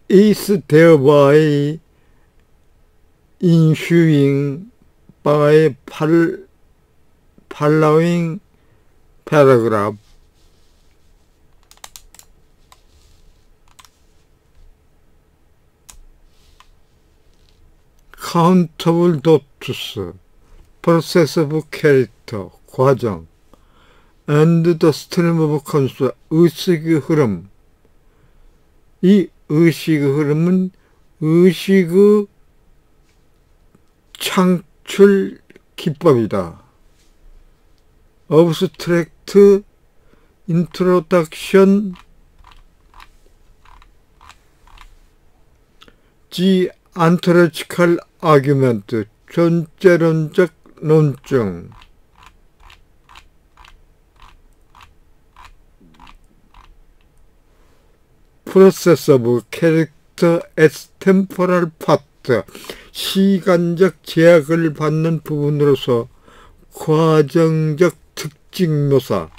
is thereby ensuing by following paragraph. countable dots, process of character, 과정, and the stream of conscious, 의식의 흐름. 이 의식의 흐름은 의식의 창출 기법이다. Abstract introduction, the ontological argument, 존재론적 논증. Process of character as temporal part, 시간적 제약을 받는 부분으로서 과정적 특징 묘사.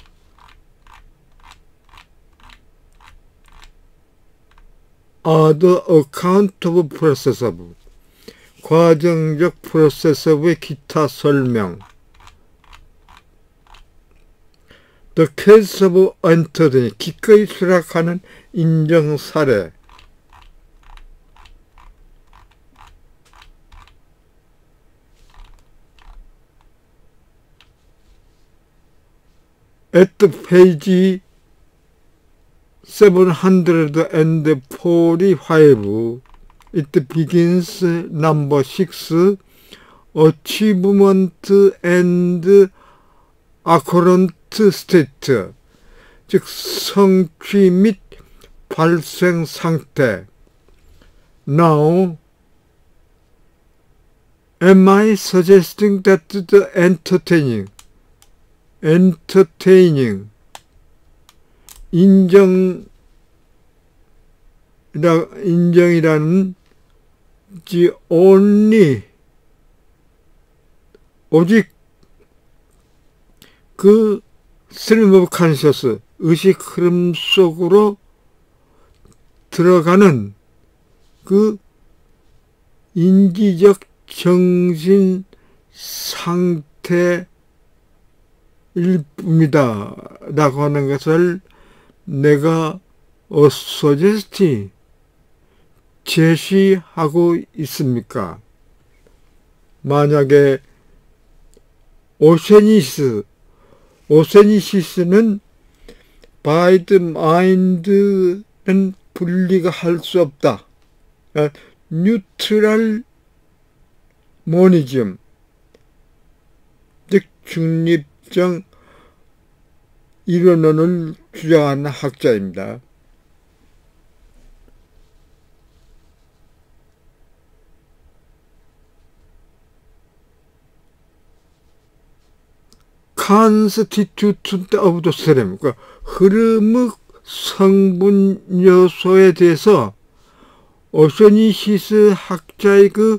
Other account of process of, 과정적 프로세서의 기타 설명. The case of Anthony, 기꺼이 수락하는 인정 사례. At page 745, it begins number 6, achievement and occurrent state, 즉 성취 및 발생 상태. Now, am I suggesting that the entertaining, 인정이라는 the only, 오직 그 stream of conscious, 의식 흐름 속으로 들어가는 그 인지적 정신 상태일 뿐이다 라고 하는 것을 내가 suggest, 제시하고 있습니까? 만약에 오세니시스는 by the mind는 분리가 할 수 없다. 뉴트럴 모니즘, 즉 중립적 이론론을 주장하는 학자입니다. constitute of the stream, 그러니까 흐름의 성분 요소에 대해서 오세니시스 학자의 그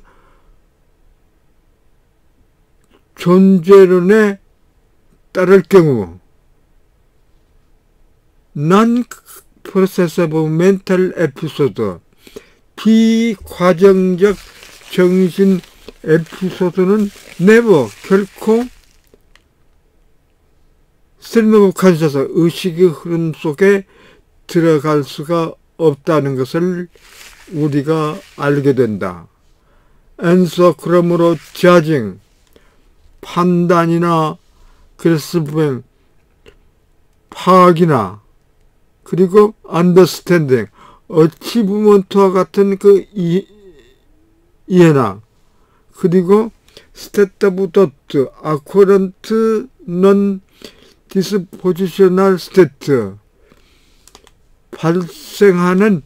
존재론에 따를 경우 non-process of mental episode, 비과정적 정신 에피소드는 never, 결코 stream of consciousness, 의식의 흐름 속에 들어갈 수가 없다는 것을 우리가 알게 된다. And so, 그러므로 judging, 판단이나 그래서 보면 파악이나 그리고 understanding, 어치브먼트와 같은 그 이해나 그리고 state of thought, accordant non-dispositional state, 발생하는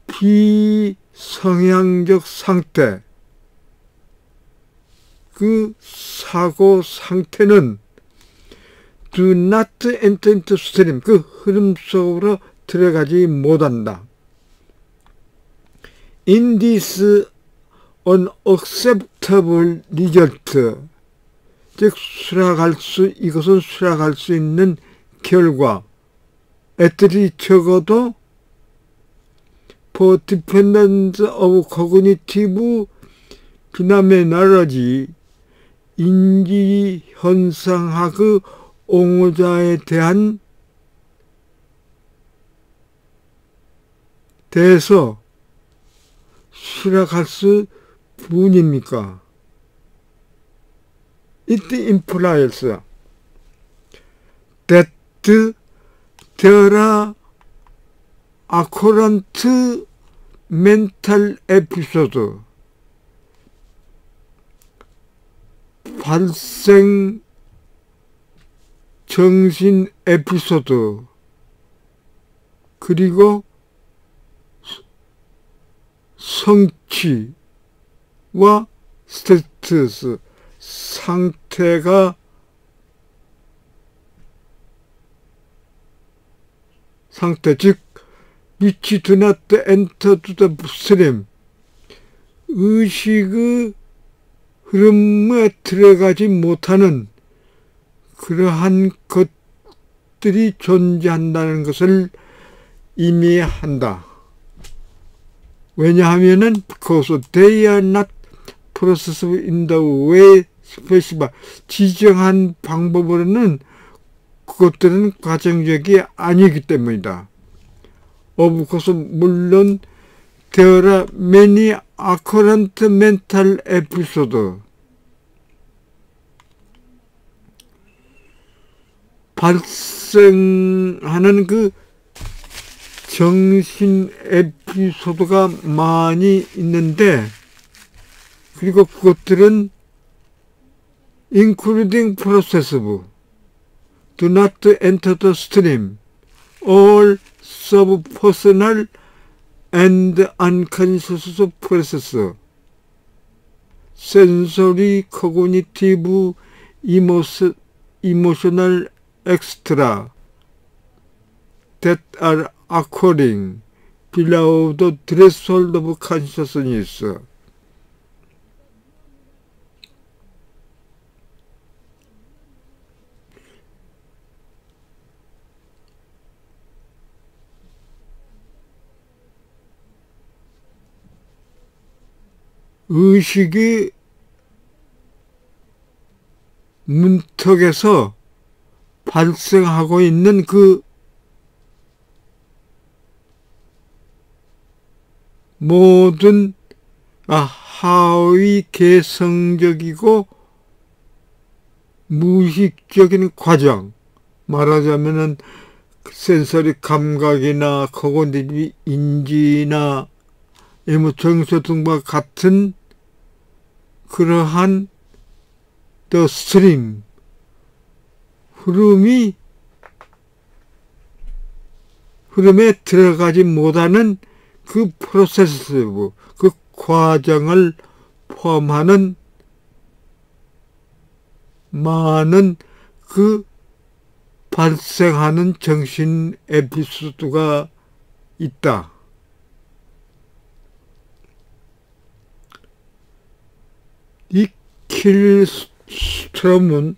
비성향적 상태, 그 사고 상태는 do not enter into stream, 그 흐름 속으로 들어가지 못한다. In this unacceptable result, 즉 이것은 수락할 수 있는 결과, 애들이 적어도 for dependence of cognitive phenomenology, 인지현상학의 옹호자에 대해서 수락할 수 뿐입니까? It implies that there are occurrent mental episodes, 발생 정신 에피소드, 그리고 성취와 스테이터스, 상태, 즉 which do not enter to the stream, 의식의 흐름에 들어가지 못하는 그러한 것들이 존재한다는 것을 의미한다. 왜냐하면은 because they are not processed in the way specified, 지정한 방법으로는 그것들은 과정적이 아니기 때문이다. Of course, 물론 there are many occurrent mental episodes, 발생하는 그 정신 에피소드가 많이 있는데, 그리고 그것들은 including processive, do not enter the stream, all subpersonal and unconscious process, sensory, cognitive, emotional, extra, that are occurring below the threshold of consciousness. 의식이 문턱에서 발생하고 있는 그 모든 하위 개성적이고 무의식적인 과정, 말하자면은 센서리 감각이나 코그니티브 인지나 정서 등과 같은 그러한 the stream, 흐름에 들어가지 못하는 그 프로세스, 그 과정을 포함하는 많은 그 발생하는 정신 에피소드가 있다. 이 킬스트롬은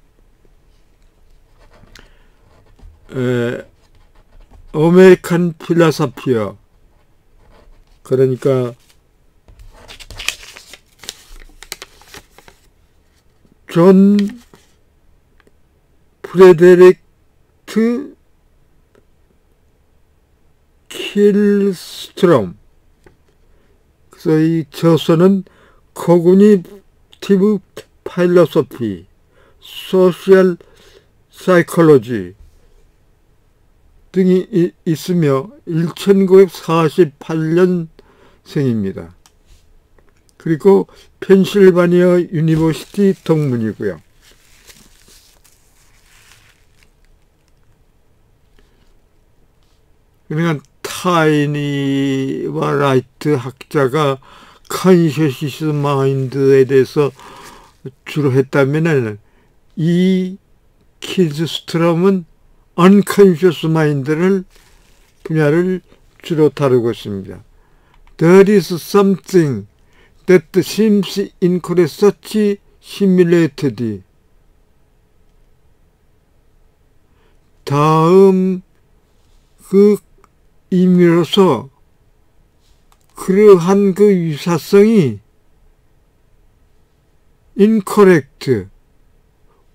아메리칸 필로소피어, 그러니까 존 프레데릭트 킬스트롬, 그래서 이 저서는 코그니티브 필로소피, 소셜 사이콜로지 등이 있으며 1948년생입니다. 그리고 펜실바니아 유니버시티 동문이고요. 그러니까 타이니와 라이트 학자가 컨셔시스 마인드에 대해서 주로 했다면은 이 킬스트롬은 unconscious mind를 분야를 주로 다루고 있습니다. There is something that seems incredibly such simulated. 다음 그 의미로서 그러한 그 유사성이 incorrect,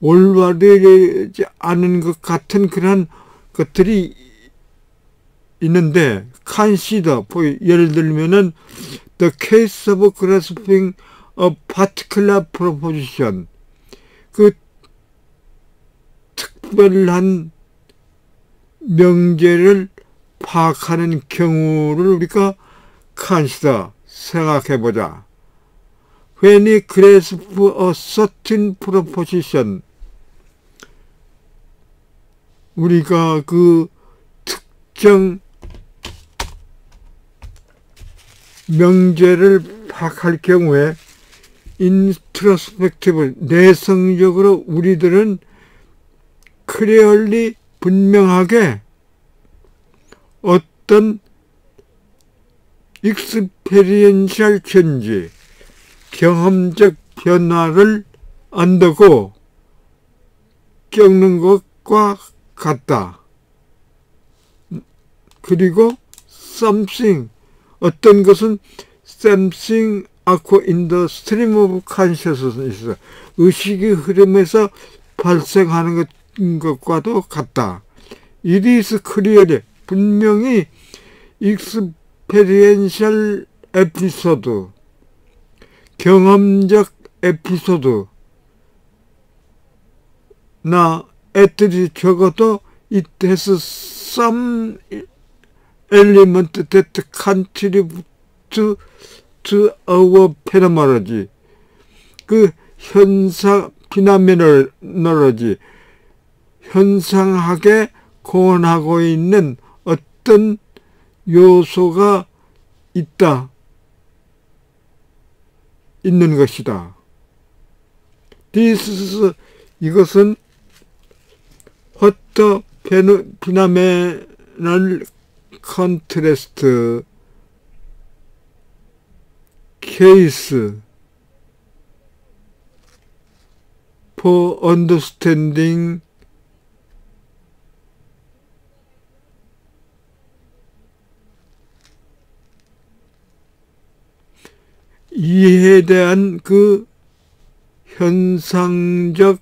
올바르지 않은 것 같은 그런 것들이 있는데, consider, 예를 들면은 the case of grasping a particular proposition, 그 특별한 명제를 파악하는 경우를 우리가 consider, 생각해보자. When he grasps a certain proposition, 우리가 그 특정 명제를 파악할 경우에 introspective, 내성적으로 우리들은 clearly, 분명하게 어떤 experiential change, 경험적 변화를 안다고 겪는 것과 같다. 그리고 something, 어떤 것은 something occur in the stream of consciousness, 의식의 흐름에서 발생하는 것과도 같다. It is clearly, 분명히 experiential episode, 경험적 에피소드, 나 애들이 적어도 it has some element that contribute to our phenomenology, 그 현상, phenomenology, 현상학에 공헌하고 있는 어떤 요소가 있는 것이다. 이것은 what the phenomenal contrast case for understanding 이해에 대한 그 현상적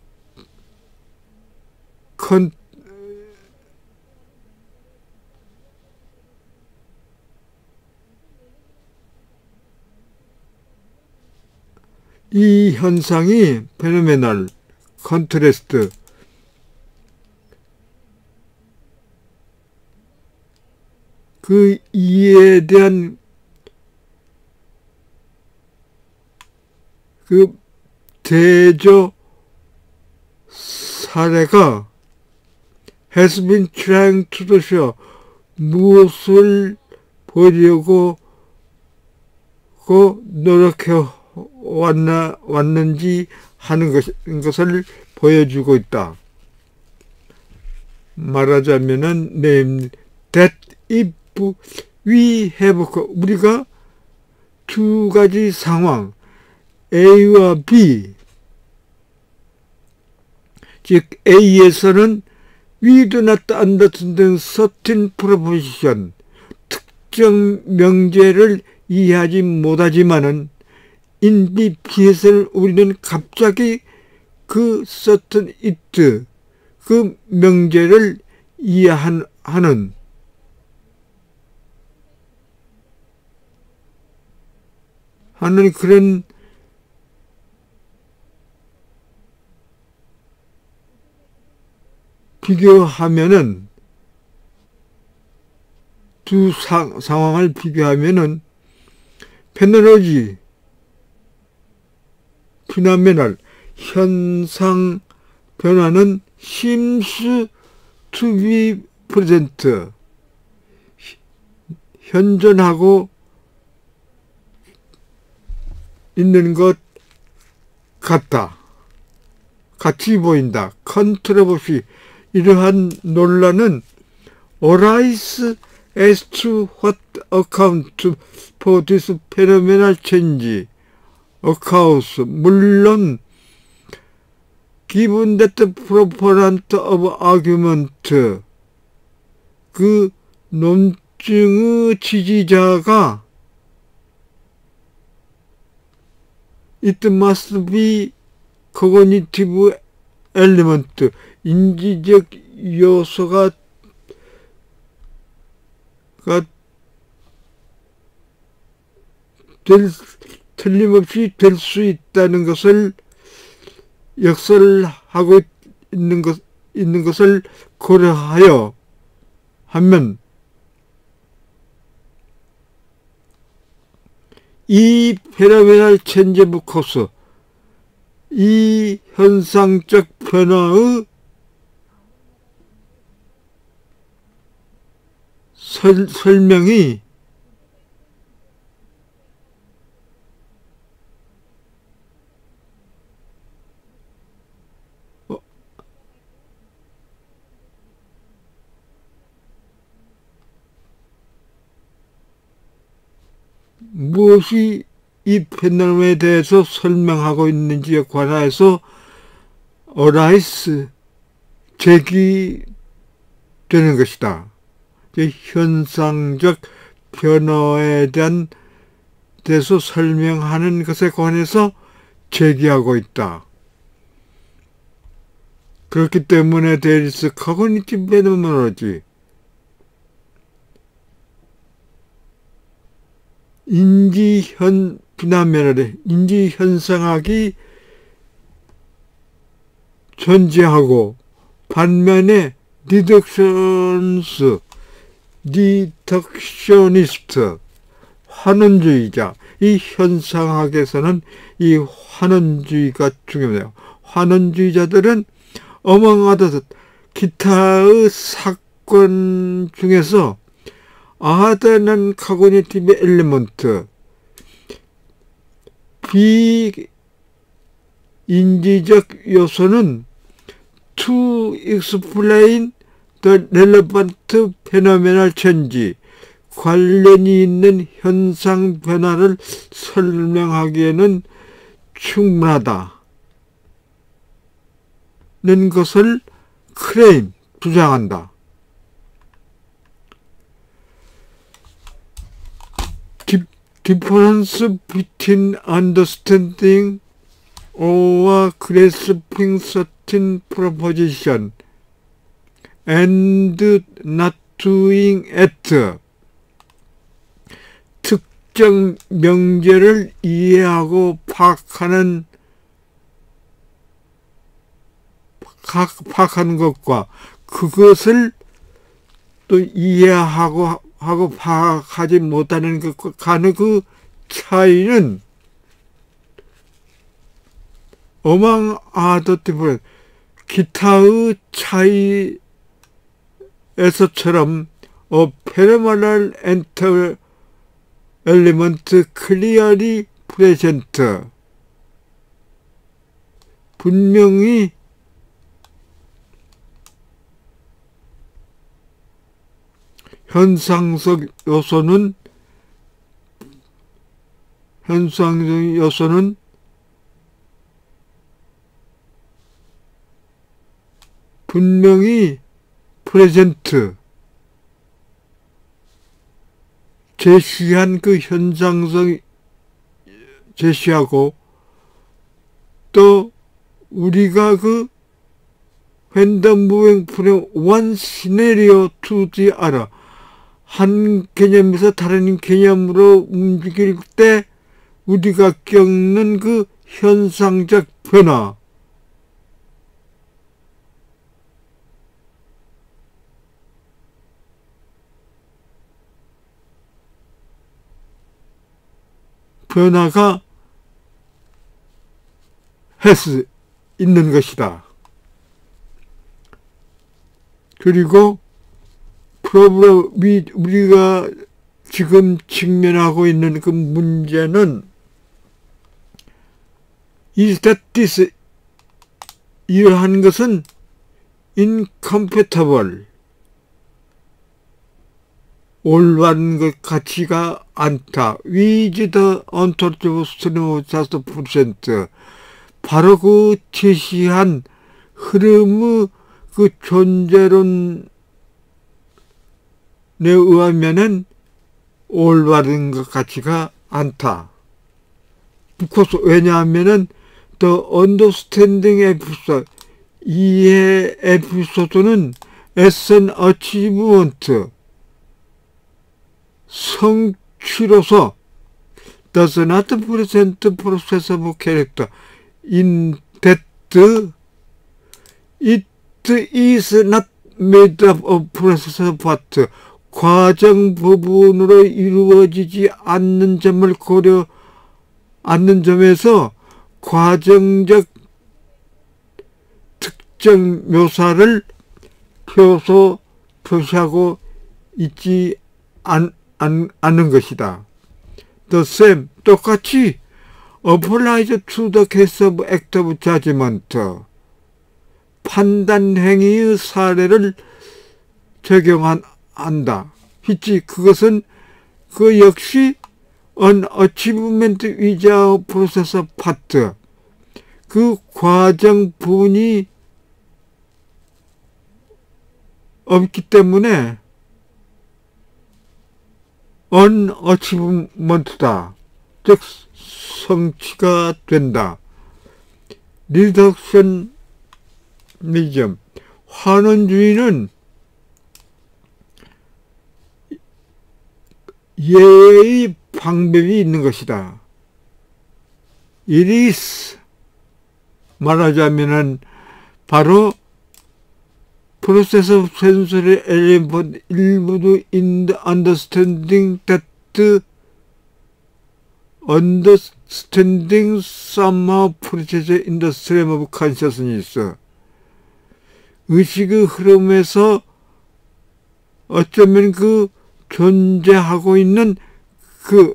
이 현상이 페노메널, 컨트레스트, 그 이해에 대한 그 대조 사례가 has been trying to show, 무엇을 보려고 노력해 왔는지 하는 것을 보여주고 있다. 말하자면은 that if we have, 우리가 두 가지 상황 A와 B, 즉 A에서는 we do not understand certain proposition, 특정 명제를 이해하지 못하지만은 in B에서는 우리는 갑자기 그 certain it, 그 명제를 이해하는 그런 비교하면은, 두 상황을 비교하면은 페노로지, 피노메널, 현상 변화는 seems to be present, 현존하고 있는 것 같다. 같이 보인다. 컨트로버시, 이러한 논란은 arise as to what account for this phenomenal change occurs. 물론 given that the proponent of argument, 그 논증의 지지자가 It must be cognitive element. 인지적 요소가 틀림없이 될 수 있다는 것을 역설하고 있는 것을 고려하여 하면 이 페노메널 체인지 오브 코스, 이 현상적 변화의 설명이 무엇이 이 페노멘에 대해서 설명하고 있는지에 관하여서 어라이스 제기되는 것이다. 현상적 변화에 대해서 설명하는 것에 관해서 제기하고 있다. 그렇기 때문에 there is cognitive phenomenology. 인지현상학이 존재하고 반면에 디덕셔니스트, 환원주의자, 이 현상학에서는 이 환원주의가 중요해요. 환원주의자들은 어멍하듯 기타의 사건 중에서 아다는 카그니티브 엘리먼트, 비인지적 요소는 to explain the relevant phenomenal change, 관련이 있는 현상 변화를 설명하기에는 충분하다는 것을 주장한다. Difference between understanding or grasping certain proposition and not doing it. 특정 명제를 이해하고 파악하는 것과 그것을 또 이해하고 파악하지 못하는 것과 간의 그 차이는 어망아더티브 기타의 차이에서처럼 페르마널 엔터 엘리먼트 클리어리 프레젠트, 분명히 현상적 요소는 분명히 프레젠트, 제시한 그 현상성 제시하고 또 우리가 그 when the moving from one scenario to the other, 한 개념에서 다른 개념으로 움직일 때 우리가 겪는 그 현상적 변화, 변화가 할 수 있는 것이다. 그리고 우리가 지금 직면하고 있는 그 문제는 이러한 것은 incompatible, 올바른 것 같지가 않다. with the ontological stream of just percent, 바로 그 제시한 흐름의 그 존재론에 의하면은 올바른 것 같지가 않다. because 왜냐하면은 the understanding episode 이해 에피소드는 as an achievement 성취로서 does not present process of character in that it is not made up of process of part 과정 부분으로 이루어지지 않는 점을 고려 않는 점에서 과정적 특정 묘사를 표시하고 있지 않는 것이다. The same, 똑같이 applies to the case of act of judgment. 판단 행위의 사례를 적용한다. which 그것은 그 역시 an achievement without process of part. 그 과정 부분이 없기 때문에 unachievement다. 즉 성취가 된다. reductionism 환원주의는 예의 방법이 있는 것이다. It is 말하자면은 바로 process of sensory element 일부도 in the understanding that understanding somehow process in the stream of consciousness 의식의 흐름에서 어쩌면 그 존재하고 있는 그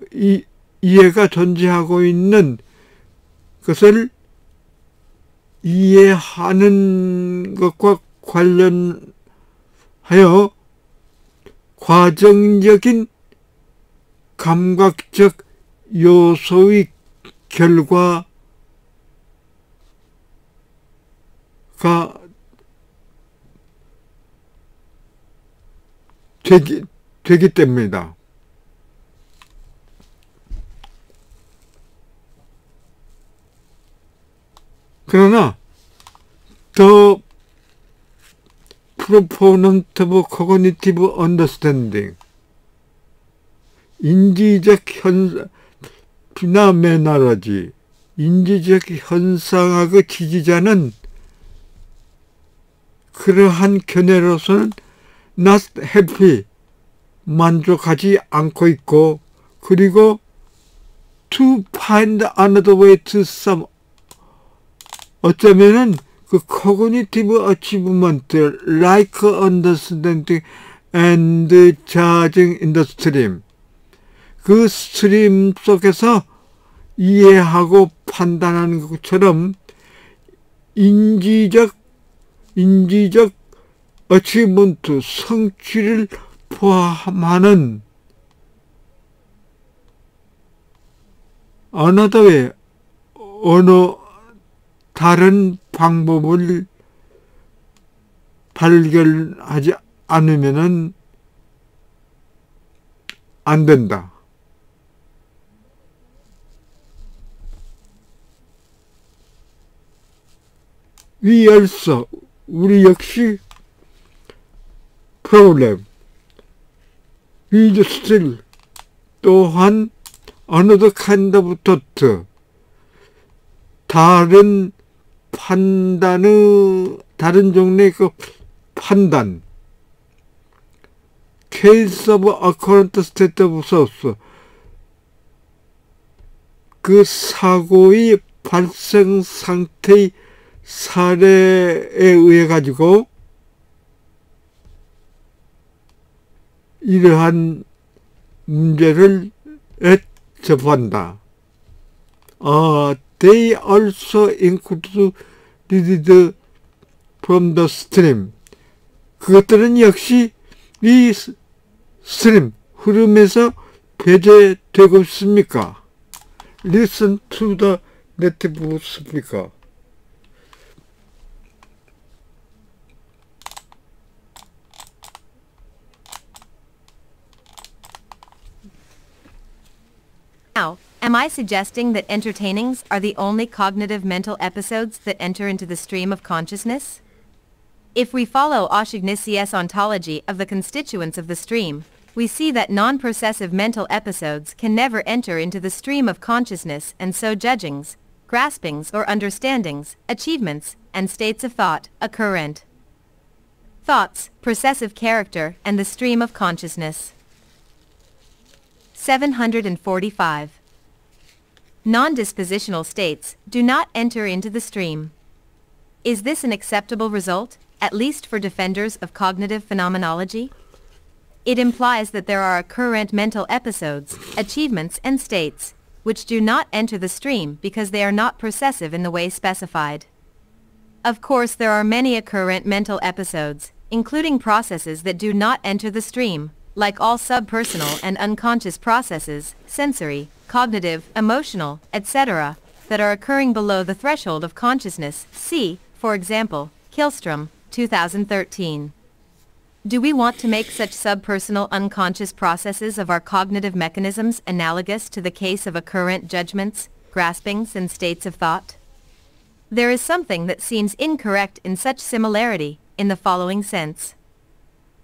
이해가 존재하고 있는 것을 이해하는 것과 관련하여 과정적인 감각적 요소의 결과가 되기 때문이다. 그러나 the proponent of cognitive understanding 인지적 피나메나라지 인지적 현상학의 지지자는 그러한 견해로서는 not happy 만족하지 않고 있고 그리고 to find another way to some 어쩌면은 그 cognitive achievement like understanding and judging in the stream 그 스트림 속에서 이해하고 판단하는 것처럼 인지적 어치먼트 성취를 포함하는 어느 다른 방법을 발견하지 않으면은 안 된다. We also 우리 역시 problem with still 또한 another kind of thought 다른 종류의 그 판단 case of a current state of source 그 사고의 발생 상태의 사례에 의해 가지고 이러한 문제를 접한다. They also included from the stream. 그것들은 역시 이 스트림, 흐름에서 배제되고 있습니까? Listen to the native speaker. Now, Am I suggesting that entertainings are the only cognitive mental episodes that enter into the stream of consciousness? If we follow Aushignissi's ontology of the constituents of the stream, we see that non-processive mental episodes can never enter into the stream of consciousness, and so judgings, graspings or understandings, achievements, and states of thought occurrent. Thoughts, processive character, and the stream of consciousness. 745. Non-dispositional states do not enter into the stream. Is this an acceptable result, at least for defenders of cognitive phenomenology? It implies that there are occurrent mental episodes, achievements, and states, which do not enter the stream because they are not processive in the way specified. Of course, there are many occurrent mental episodes, including processes that do not enter the stream, like all subpersonal and unconscious processes, sensory, cognitive, emotional, etc., that are occurring below the threshold of consciousness. See, for example, Kihlstrom, 2013. Do we want to make such subpersonal unconscious processes of our cognitive mechanisms analogous to the case of occurrent judgments, graspings, and states of thought? There is something that seems incorrect in such similarity, in the following sense.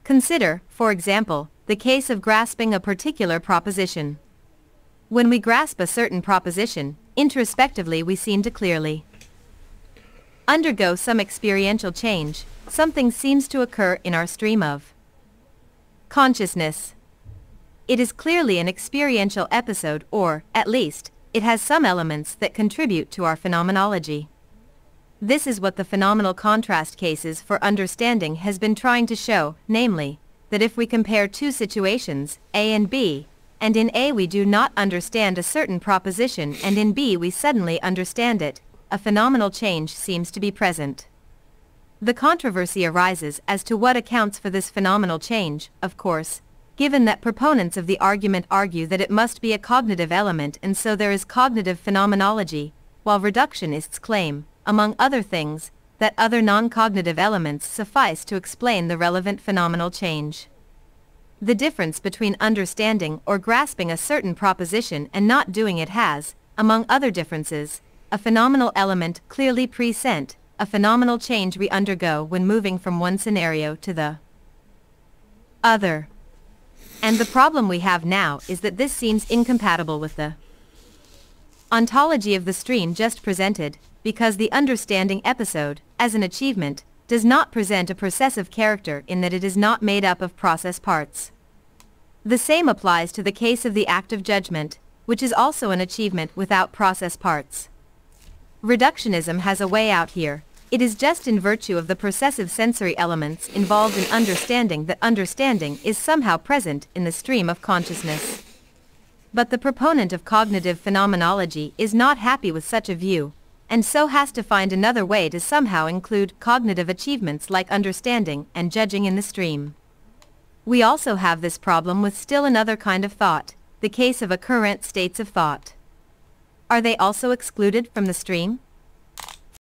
Consider, for example, the case of grasping a particular proposition. When we grasp a certain proposition, introspectively we seem to clearly undergo some experiential change. Something seems to occur in our stream of consciousness. It is clearly an experiential episode, or, at least, it has some elements that contribute to our phenomenology. This is what the phenomenal contrast cases for understanding has been trying to show, namely, that if we compare two situations, A and B, and in A we do not understand a certain proposition and in B we suddenly understand it, a phenomenal change seems to be present. The controversy arises as to what accounts for this phenomenal change, of course, given that proponents of the argument argue that it must be a cognitive element and so there is cognitive phenomenology, while reductionists claim, among other things, that other non-cognitive elements suffice to explain the relevant phenomenal change. The difference between understanding or grasping a certain proposition and not doing it has, among other differences, a phenomenal element clearly present, a phenomenal change we undergo when moving from one scenario to the other. And the problem we have now is that this seems incompatible with the ontology of the stream just presented, because the understanding episode, as an achievement, does not present a processive character in that it is not made up of process parts. The same applies to the case of the act of judgment, which is also an achievement without process parts. Reductionism has a way out here. It is just in virtue of the processive sensory elements involved in understanding that understanding is somehow present in the stream of consciousness. But the proponent of cognitive phenomenology is not happy with such a view, and so has to find another way to somehow include cognitive achievements like understanding and judging in the stream. We also have this problem with still another kind of thought, the case of occurrent states of thought. Are they also excluded from the stream?